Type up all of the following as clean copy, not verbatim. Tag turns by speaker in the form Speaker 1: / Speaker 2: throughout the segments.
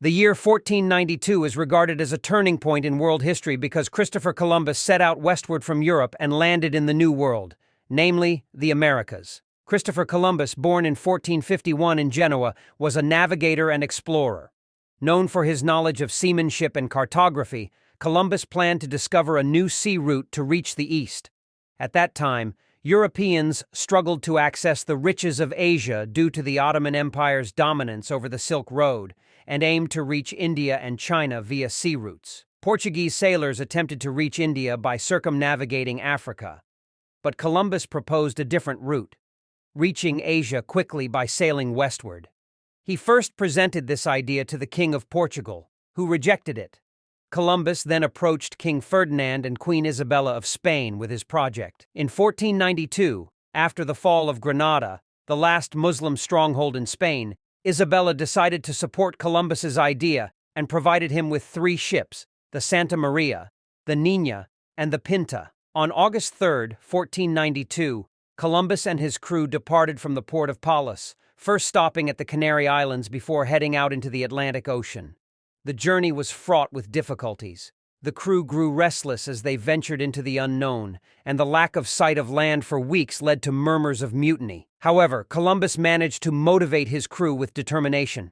Speaker 1: The year 1492 is regarded as a turning point in world history because Christopher Columbus set out westward from Europe and landed in the New World, namely the Americas. Christopher Columbus, born in 1451 in Genoa, was a navigator and explorer. Known for his knowledge of seamanship and cartography, Columbus planned to discover a new sea route to reach the east. At that time, Europeans struggled to access the riches of Asia due to the Ottoman Empire's dominance over the Silk Road, and aimed to reach India and China via sea routes. Portuguese sailors attempted to reach India by circumnavigating Africa, but Columbus proposed a different route, reaching Asia quickly by sailing westward. He first presented this idea to the King of Portugal, who rejected it. Columbus then approached King Ferdinand and Queen Isabella of Spain with his project. In 1492, after the fall of Granada, the last Muslim stronghold in Spain, Isabella decided to support Columbus's idea and provided him with 3 ships, the Santa Maria, the Niña, and the Pinta. On August 3, 1492, Columbus and his crew departed from the port of Palos, first stopping at the Canary Islands before heading out into the Atlantic Ocean. The journey was fraught with difficulties. The crew grew restless as they ventured into the unknown, and the lack of sight of land for weeks led to murmurs of mutiny. However, Columbus managed to motivate his crew with determination.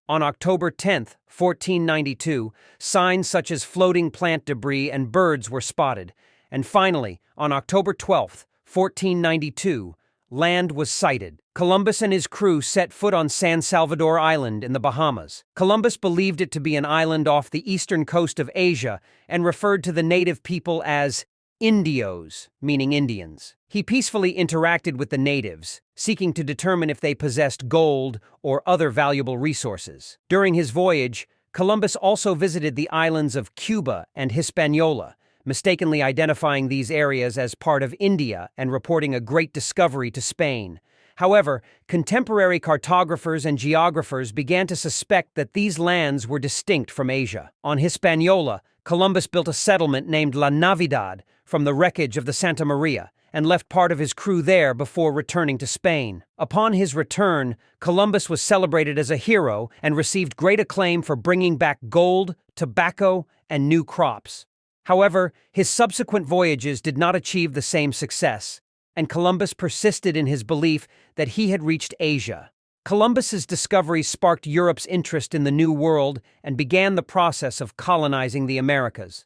Speaker 1: On October 10, 1492, signs such as floating plant debris and birds were spotted, and finally, on October 12, 1492, land was sighted. Columbus and his crew set foot on San Salvador Island in the Bahamas. Columbus believed it to be an island off the eastern coast of Asia and referred to the native people as Indios, meaning Indians. He peacefully interacted with the natives, seeking to determine if they possessed gold or other valuable resources. During his voyage, Columbus also visited the islands of Cuba and Hispaniola, mistakenly identifying these areas as part of India and reporting a great discovery to Spain. However, contemporary cartographers and geographers began to suspect that these lands were distinct from Asia. On Hispaniola, Columbus built a settlement named La Navidad from the wreckage of the Santa Maria and left part of his crew there before returning to Spain. Upon his return, Columbus was celebrated as a hero and received great acclaim for bringing back gold, tobacco, and new crops. However, his subsequent voyages did not achieve the same success, and Columbus persisted in his belief that he had reached Asia. Columbus's discovery sparked Europe's interest in the New World and began the process of colonizing the Americas.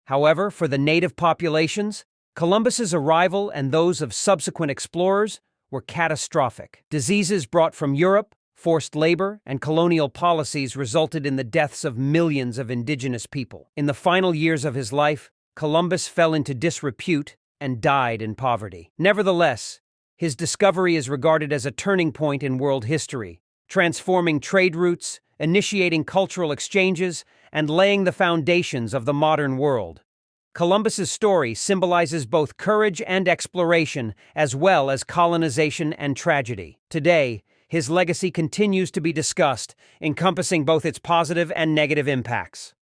Speaker 1: However, for the native populations, Columbus's arrival and those of subsequent explorers were catastrophic. Diseases brought from Europe, forced labor, and colonial policies resulted in the deaths of millions of indigenous people. In the final years of his life, Columbus fell into disrepute and died in poverty. Nevertheless, his discovery is regarded as a turning point in world history, transforming trade routes, initiating cultural exchanges, and laying the foundations of the modern world. Columbus's story symbolizes both courage and exploration, as well as colonization and tragedy. Today, his legacy continues to be discussed, encompassing both its positive and negative impacts.